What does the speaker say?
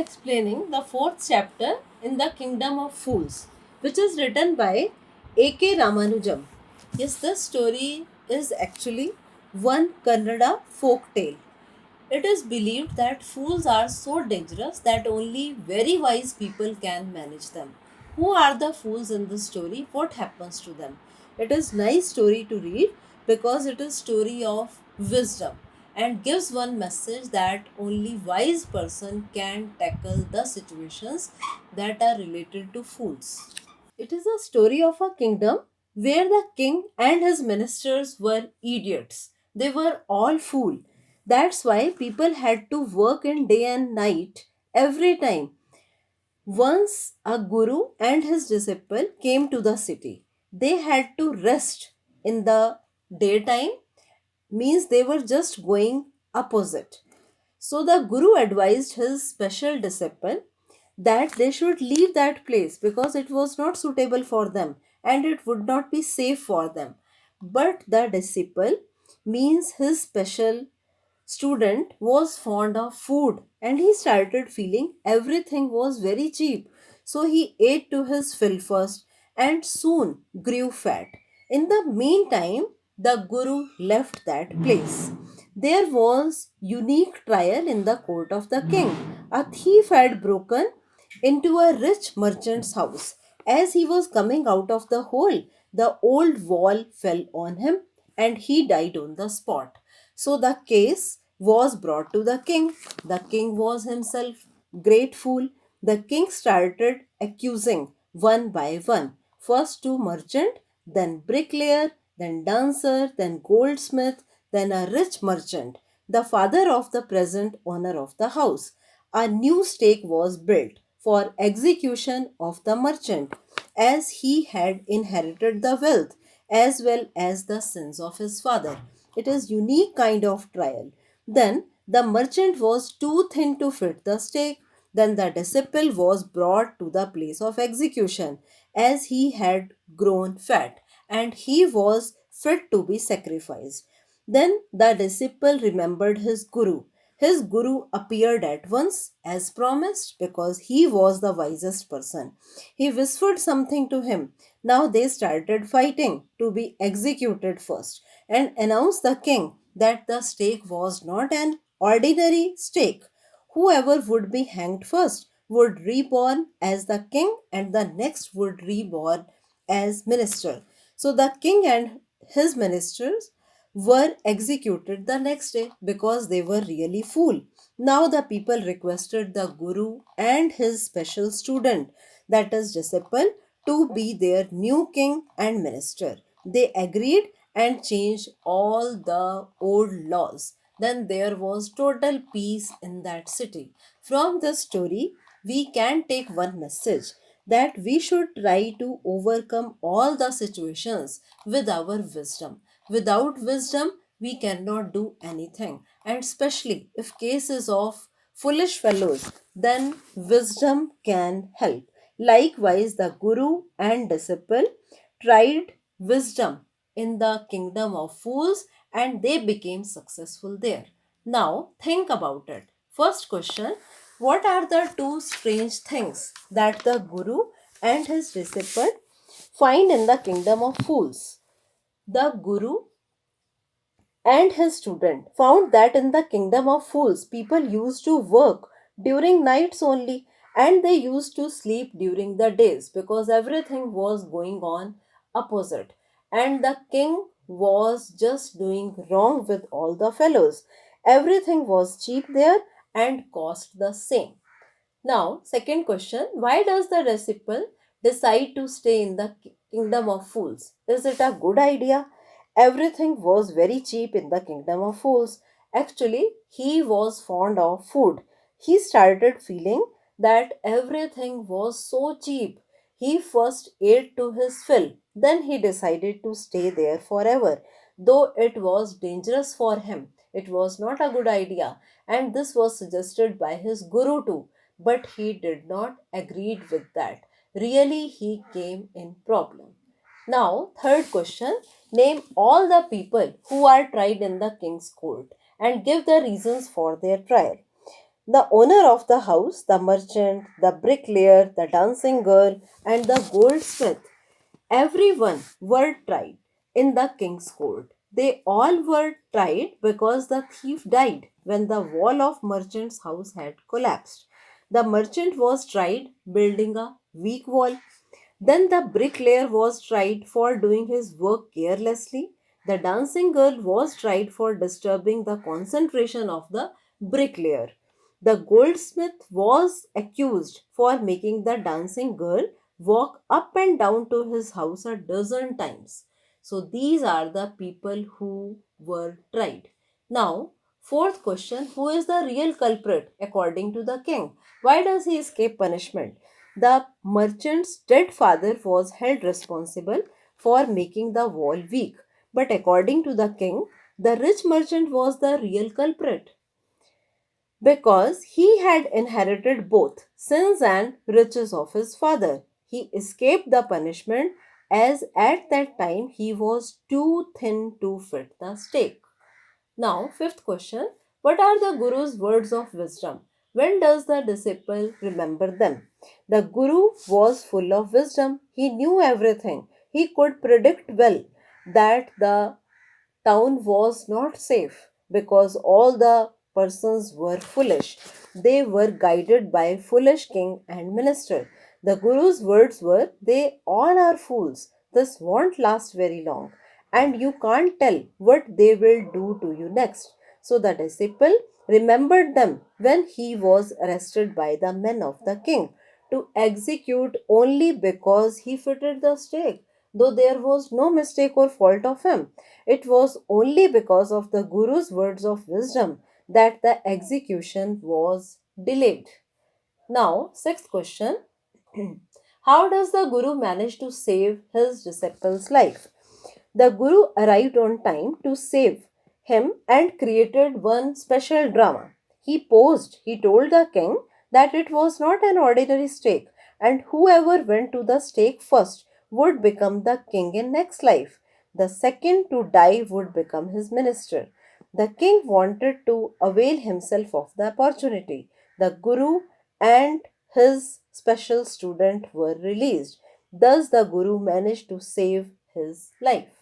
explaining the fourth chapter in the Kingdom of Fools, which is written by A.K. Ramanujam. Yes, this story is actually one Kannada folk tale. It is believed that fools are so dangerous that only very wise people can manage them. Who are the fools in this story? What happens to them? It is nice story to read because it is story of wisdom and gives one message that only wise person can tackle the situations that are related to fools. It is a story of a kingdom where the king and his ministers were idiots. They were all fools. That's why people had to work in day and night every time. Once a guru and his disciple came to the city. They had to rest in the daytime, means they were just going opposite. So the Guru advised his special disciple that they should leave that place because it was not suitable for them and it would not be safe for them. But the disciple, means his special student, was fond of food and he started feeling everything was very cheap. So he ate to his fill first and soon grew fat. In the meantime, the Guru left that place. There was unique trial in the court of the king. A thief had broken into a rich merchant's house. As he was coming out of the hole, the old wall fell on him and he died on the spot. So the case was brought to the king. The king was himself grateful. The king started accusing one by one. First to merchant, then bricklayer, then dancer, then goldsmith, then a rich merchant, the father of the present owner of the house. A new stake was built for execution of the merchant, as he had inherited the wealth as well as the sins of his father. It is unique kind of trial. Then the merchant was too thin to fit the stake. Then the disciple was brought to the place of execution, as he had grown fat and he was fit to be sacrificed. Then the disciple remembered his guru. His guru appeared at once as promised because he was the wisest person. He whispered something to him. Now they started fighting to be executed first and announced the king that the stake was not an ordinary stake. Whoever would be hanged first would reborn as the king and the next would reborn as minister. So the king and his ministers were executed the next day because they were really fool. Now the people requested the guru and his special student, that is disciple, to be their new king and minister. They agreed and changed all the old laws. Then there was total peace in that city. From this story, we can take one message, that we should try to overcome all the situations with our wisdom. Without wisdom, we cannot do anything. And especially if cases of foolish fellows, then wisdom can help. Likewise, the guru and disciple tried wisdom in the kingdom of fools and they became successful there. Now, think about it. First question: what are the two strange things that the guru and his disciple find in the kingdom of fools? The guru and his student found that in the kingdom of fools, people used to work during nights only and they used to sleep during the days because everything was going on opposite. And the king was just doing wrong with all the fellows. Everything was cheap there and cost the same. Now, second question: why does the disciple decide to stay in the kingdom of fools? Is it a good idea? Everything was very cheap in the kingdom of fools. Actually, he was fond of food. He started feeling that everything was so cheap. He first ate to his fill, then he decided to stay there forever. Though it was dangerous for him, it was not a good idea, and this was suggested by his guru too, but he did not agree with that. Really, he came in problem. Now, third question: name all the people who are tried in the king's court and give the reasons for their trial. The owner of the house, the merchant, the bricklayer, the dancing girl, and the goldsmith, everyone were tried in the king's court. They all were tried because the thief died when the wall of merchant's house had collapsed. The merchant was tried building a weak wall. Then the bricklayer was tried for doing his work carelessly. The dancing girl was tried for disturbing the concentration of the bricklayer. The goldsmith was accused for making the dancing girl walk up and down to his house a dozen times. So these are the people who were tried. Now, fourth question: who is the real culprit according to the king? Why does he escape punishment? The merchant's dead father was held responsible for making the wall weak, but according to the king, the rich merchant was the real culprit because he had inherited both sins and riches of his father. He escaped the punishment as at that time he was too thin to fit the stake. Now, fifth question: what are the Guru's words of wisdom? When does the disciple remember them? The Guru was full of wisdom. He knew everything. He could predict well that the town was not safe because all the persons were foolish. They were guided by foolish king and minister. The Guru's words were, "They all are fools. This won't last very long, and you can't tell what they will do to you next." So the disciple remembered them when he was arrested by the men of the king to execute only because he fitted the stake, though there was no mistake or fault of him. It was only because of the Guru's words of wisdom that the execution was delayed. Now, sixth question: how does the Guru manage to save his disciple's life? The Guru arrived on time to save him and created one special drama. He posed, he told the king that it was not an ordinary stake, and whoever went to the stake first would become the king in next life. The second to die would become his minister. The king wanted to avail himself of the opportunity. The Guru and his special student were released. Thus, the Guru managed to save his life.